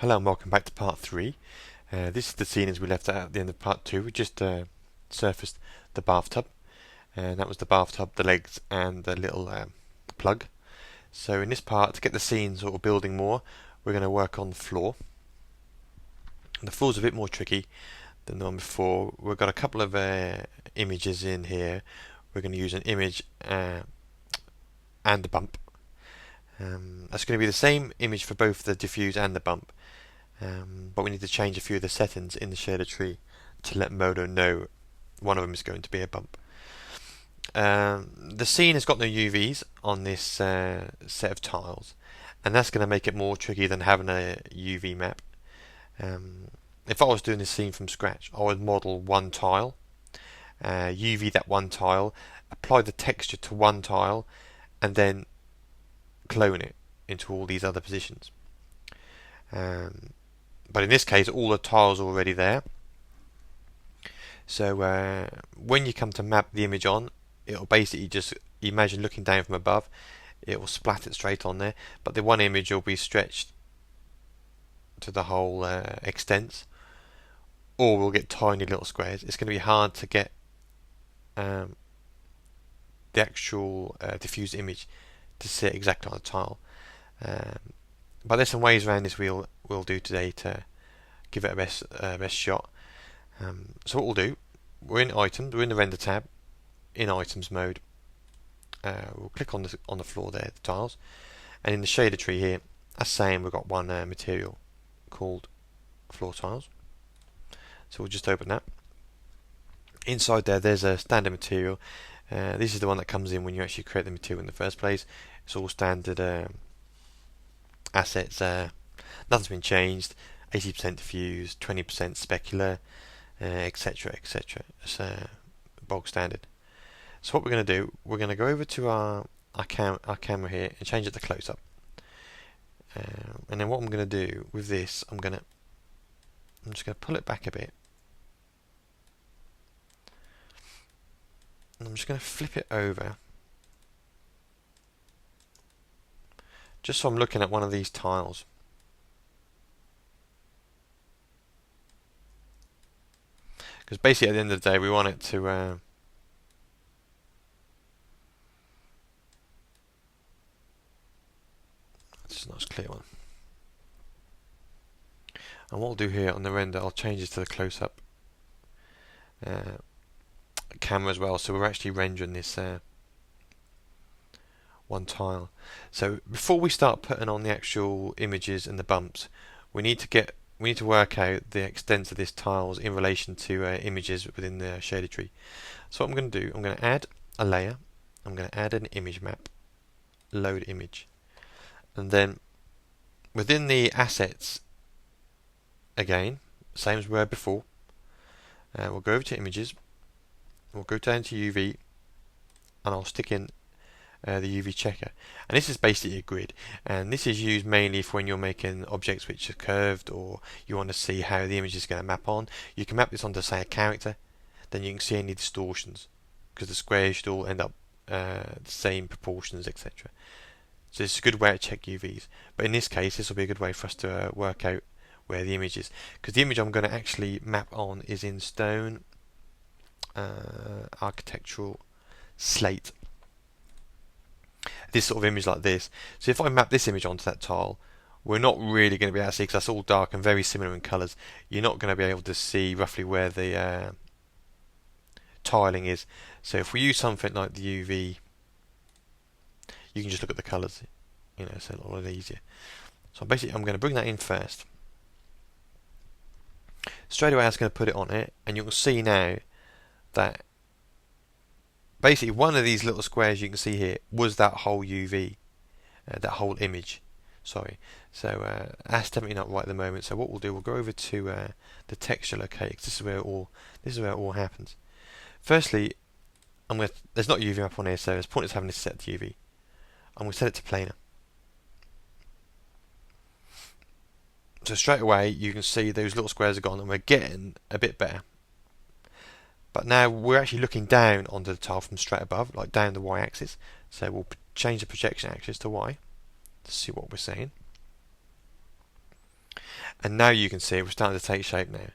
Hello and welcome back to part 3. This is the scene as we left it at the end of part 2. We just surfaced the bathtub, and that was the bathtub, the legs and the little plug. So in this part, to get the scene sort of building more, we're going to work on the floor. The floor's a bit more tricky than the one before. We've got a couple of images in here. We're going to use an image and a bump. That's going to be the same image for both the diffuse and the bump. But we need to change a few of the settings in the shader tree to let Modo know one of them is going to be a bump. The scene has got no UVs on this set of tiles, and that's going to make it more tricky than having a UV map. If I was doing this scene from scratch, I would model one tile, UV that one tile, apply the texture to one tile, and then clone it into all these other positions. But in this case, all the tiles are already there. So when you come to map the image on, it'll basically just imagine looking down from above. It will splat it straight on there, but the one image will be stretched to the whole extent, or we'll get tiny little squares. It's going to be hard to get the actual diffused image to sit exactly on the tile. But there's some ways around this we'll do today to give it a best shot. So what we'll do, we're in items, we're in the render tab, in items mode. We'll click on the floor there, the tiles, and in the shader tree here, as saying we've got one material called floor tiles. So we'll just open that. Inside there's a standard material. This is the one that comes in when you actually create the material in the first place. It's all standard assets. Nothing's been changed. 80% diffuse, 20% specular, etc. etc. It's bog standard. So what we're going to do, we're going to go over to our camera here and change it to close up. And then what I'm going to do with this, I'm just going to pull it back a bit. And I'm just going to flip it over, just so I'm looking at one of these tiles. Because basically at the end of the day we want it to it's not a clear one. And what I'll do here on the render, I'll change this to the close-up camera as well, so we're actually rendering this one tile. So before we start putting on the actual images and the bumps, we need to work out the extent of this tiles in relation to images within the shader tree. So what I'm going to do, I'm going to add a layer, I'm going to add an image map, load image, and then within the assets, again, same as we were before, we'll go over to images, we'll go down to UV, and I'll stick in the UV checker. And this is basically a grid, and this is used mainly for when you're making objects which are curved, or you want to see how the image is going to map on. You can map this onto, say, a character, then you can see any distortions, because the squares should all end up the same proportions, etc. So it's a good way to check UVs. But in this case, this will be a good way for us to work out where the image is, because the image I'm going to actually map on is in stone architectural slate. This sort of image like this. So if I map this image onto that tile, we're not really going to be able to see, because that's all dark and very similar in colours. You're not going to be able to see roughly where the tiling is. So if we use something like the UV, you can just look at the colours, it's a lot easier. So basically I'm going to bring that in first. Straight away I was going to put it on it, and you'll see now that basically one of these little squares you can see here was that whole UV, that whole image. Sorry. So that's definitely not right at the moment. So what we'll do, we'll go over to the texture locator, because this is where it all happens. Firstly, there's not UV map on here, so it's pointless having this set to UV. I'm going to set it to planar. So straight away you can see those little squares are gone, and we're getting a bit better. But now we're actually looking down onto the tile from straight above, like down the y-axis. So we'll change the projection axis to y to see what we're seeing. And now you can see we're starting to take shape now.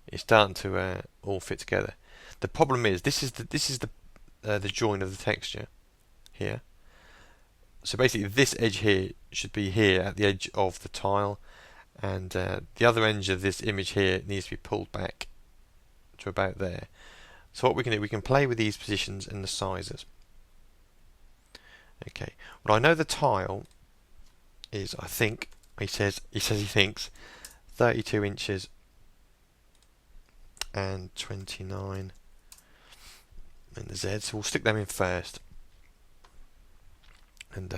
It's starting to all fit together. The problem is this is the join of the texture here. So basically this edge here should be here at the edge of the tile, and the other edge of this image here needs to be pulled back to about there. So what we can do, we can play with these positions and the sizes. Okay, well, I know the tile is, I think, he thinks 32 inches and 29 in the Z, so we'll stick them in first. And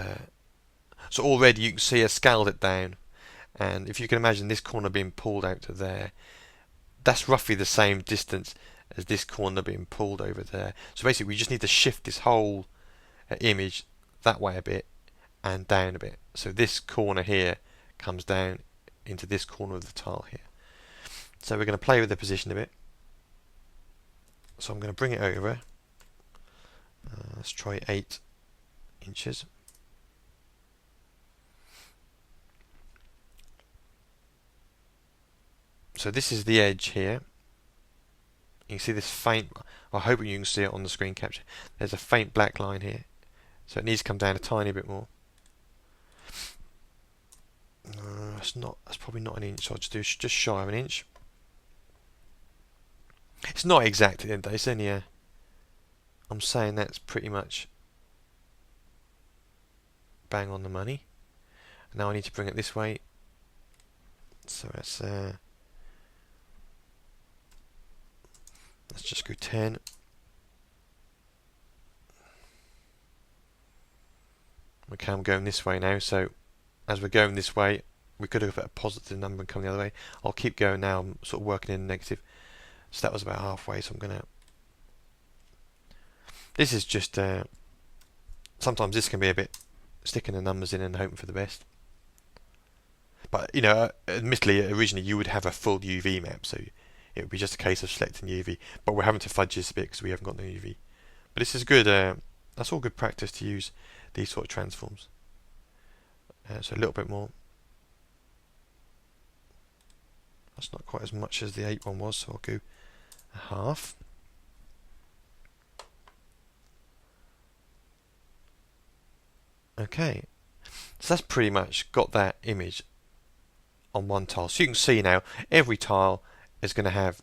so already you can see I scaled it down, and if you can imagine this corner being pulled out to there, that's roughly the same distance as this corner being pulled over there. So basically we just need to shift this whole image that way a bit and down a bit. So this corner here comes down into this corner of the tile here. So we're going to play with the position a bit. So I'm going to bring it over. Let's try 8 inches. So this is the edge here. You can see this faint, I hope you can see it on the screen capture. There's a faint black line here. So it needs to come down a tiny bit more. That's probably not an inch, so I'll just do just shy of an inch. It's not exact at the end of the day, it's only I'm saying that's pretty much bang on the money. Now I need to bring it this way. So let's just go 10. Okay, I'm going this way now, so as we're going this way, we could have put a positive number and come the other way. I'll keep going now, I'm sort of working in negative. So that was about halfway, so I'm going to... This is just... sometimes this can be a bit sticking the numbers in and hoping for the best. But, you know, admittedly, originally you would have a full UV map, so it would be just a case of selecting UV. But we're having to fudge this a bit because we haven't got no UV. But this is good, that's all good practice to use these sort of transforms. So a little bit more. That's not quite as much as the 8 one was, so I'll go a half. Okay, so that's pretty much got that image on one tile. So you can see now every tile is going to have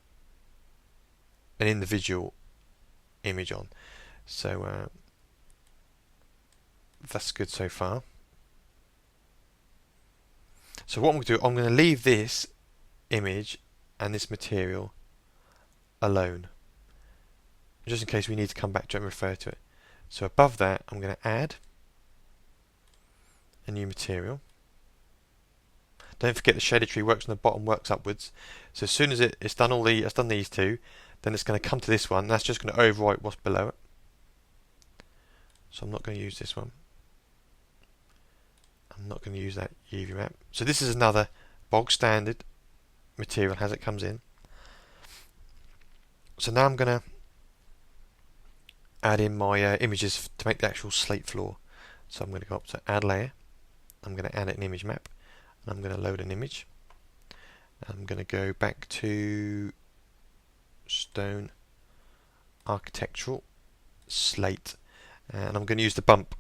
an individual image on. So that's good so far. So what I'm going to do, I'm going to leave this image and this material alone, just in case we need to come back to it and refer to it. So above that, I'm going to add a new material. Don't forget the shader tree works on the bottom, works upwards. So as soon as it's done it's done these two, then it's going to come to this one. And that's just going to overwrite what's below it. So I'm not going to use this one. I'm not going to use that UV map. So this is another bog standard material as it comes in. So now I'm going to add in my images to make the actual slate floor. So I'm going to go up to add layer. I'm going to add an image map. And I'm going to load an image. I'm going to go back to stone architectural slate, and I'm going to use the bump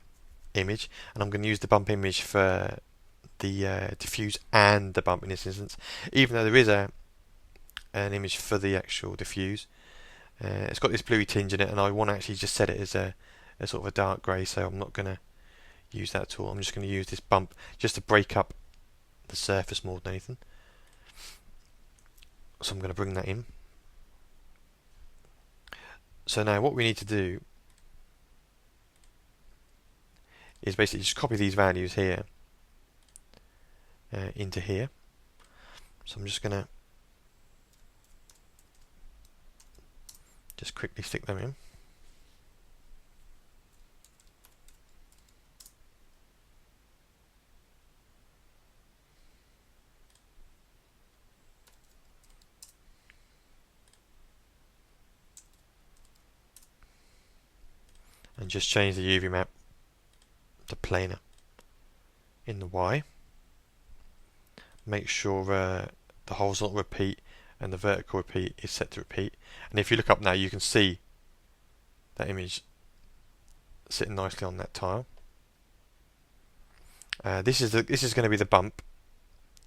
image, and I'm going to use the bump image for the diffuse and the bump in this instance, even though there is an image for the actual diffuse. It's got this bluey tinge in it, and I want to actually just set it as a sort of a dark grey, so I'm not going to use that at all. I'm just going to use this bump just to break up the surface more than anything. So I'm going to bring that in. So now what we need to do is basically just copy these values here into here. So I'm just going to just quickly stick them in. And just change the UV map to planar in the Y. Make sure the horizontal repeat and the vertical repeat is set to repeat. And if you look up now, you can see that image sitting nicely on that tile. This is going to be the bump,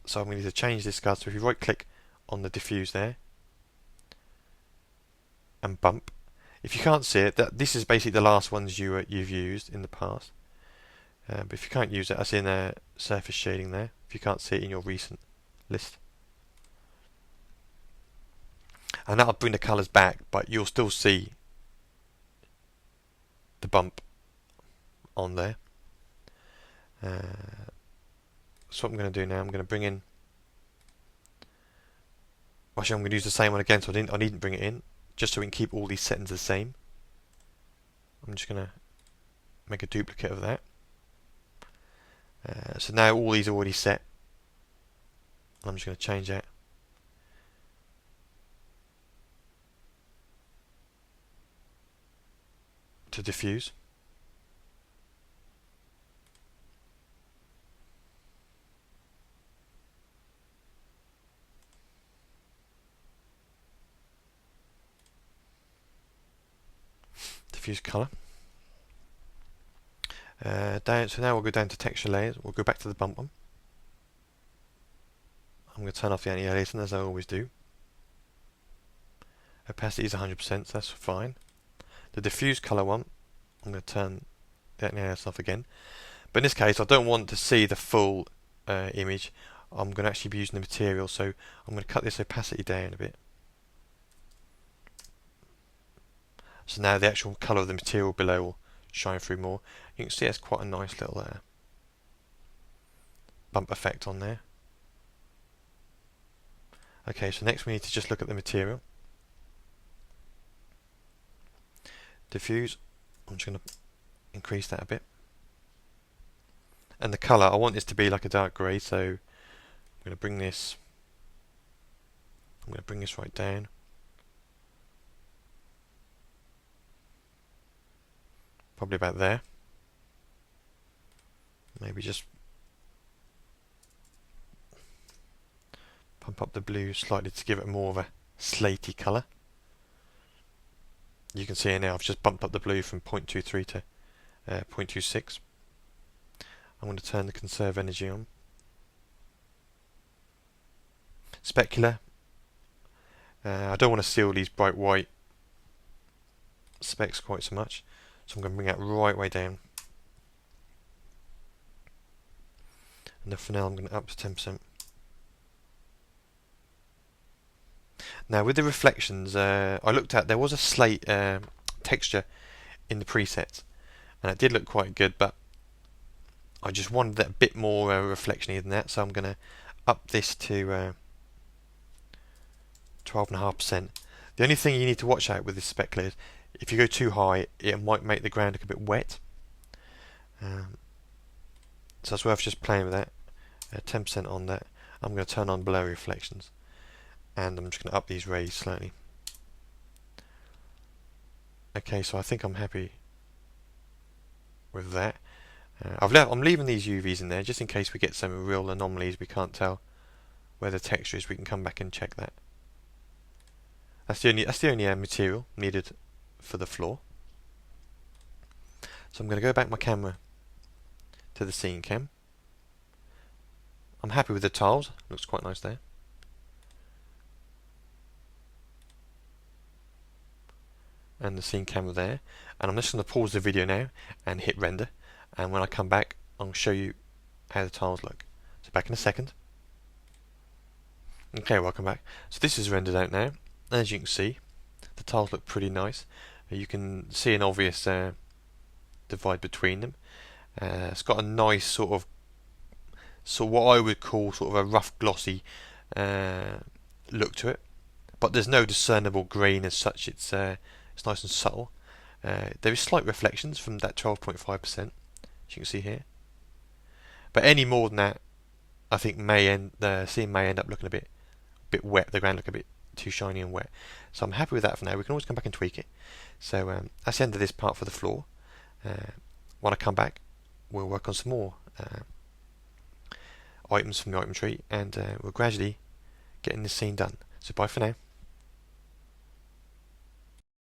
so I'm going to need to change this guard. So if you right click on the diffuse there and bump, if you can't see it, this is basically the last ones you've used in the past. But if you can't use it, that's in surface shading there. If you can't see it in your recent list, and that'll bring the colours back, but you'll still see the bump on there. So what I'm going to do now, I'm going to bring in. Actually, I'm going to use the same one again, so I needn't bring it in, just so we can keep all these settings the same. I'm just going to make a duplicate of that. So now all these are already set. I'm just going to change that to diffuse. Diffuse colour. So now we'll go down to texture layers. We'll go back to the bump one. I'm going to turn off the anti-aliasing as I always do. Opacity is 100%, so that's fine. The diffuse colour one, I'm going to turn the anti-aliasing off again. But in this case, I don't want to see the full image. I'm going to actually be using the material, so I'm going to cut this opacity down a bit. So now the actual colour of the material below will shine through more. You can see it's quite a nice little bump effect on there. Okay, so next we need to just look at the material. Diffuse, I'm just going to increase that a bit. And the colour, I want this to be like a dark grey, so I'm going to bring this right down. Probably about there. Maybe just pump up the blue slightly to give it more of a slaty colour. You can see here now I've just bumped up the blue from 0.23 to 0.26. I'm going to turn the conserve energy on. Specular. I don't want to see all these bright white specks quite so much, so I'm going to bring that right way down. And then for now I'm going to up to 10%. Now with the reflections, I looked at, there was a slate texture in the presets, and it did look quite good, but I just wanted that a bit more reflection-y than that, so I'm going to up this to 12.5%. The only thing you need to watch out with this specular is if you go too high, it might make the ground look a bit wet. So it's worth just playing with that. 10% on that. I'm going to turn on blurry reflections, and I'm just going to up these rays slightly. Okay, so I think I'm happy with that. I'm leaving these UVs in there just in case we get some real anomalies we can't tell where the texture is. We can come back and check that. That's the only material needed for the floor. So I'm going to go back my camera to the scene cam. I'm happy with the tiles, looks quite nice there. And the scene camera there. And I'm just going to pause the video now and hit render. And when I come back, I'll show you how the tiles look. So back in a second. Okay, welcome back. So this is rendered out now. As you can see, the tiles look pretty nice. You can see an obvious divide between them. It's got a nice sort of what I would call sort of a rough glossy look to it, but there's no discernible grain as such. It's nice and subtle. There is slight reflections from that 12.5%, as you can see here, but any more than that, I think the scene may end up looking a bit wet. The ground look a bit too shiny and wet. So I'm happy with that for now. We can always come back and tweak it. So that's the end of this part for the floor. When I come back, we'll work on some more items from the item tree, and we'll gradually getting this scene done. So bye for now.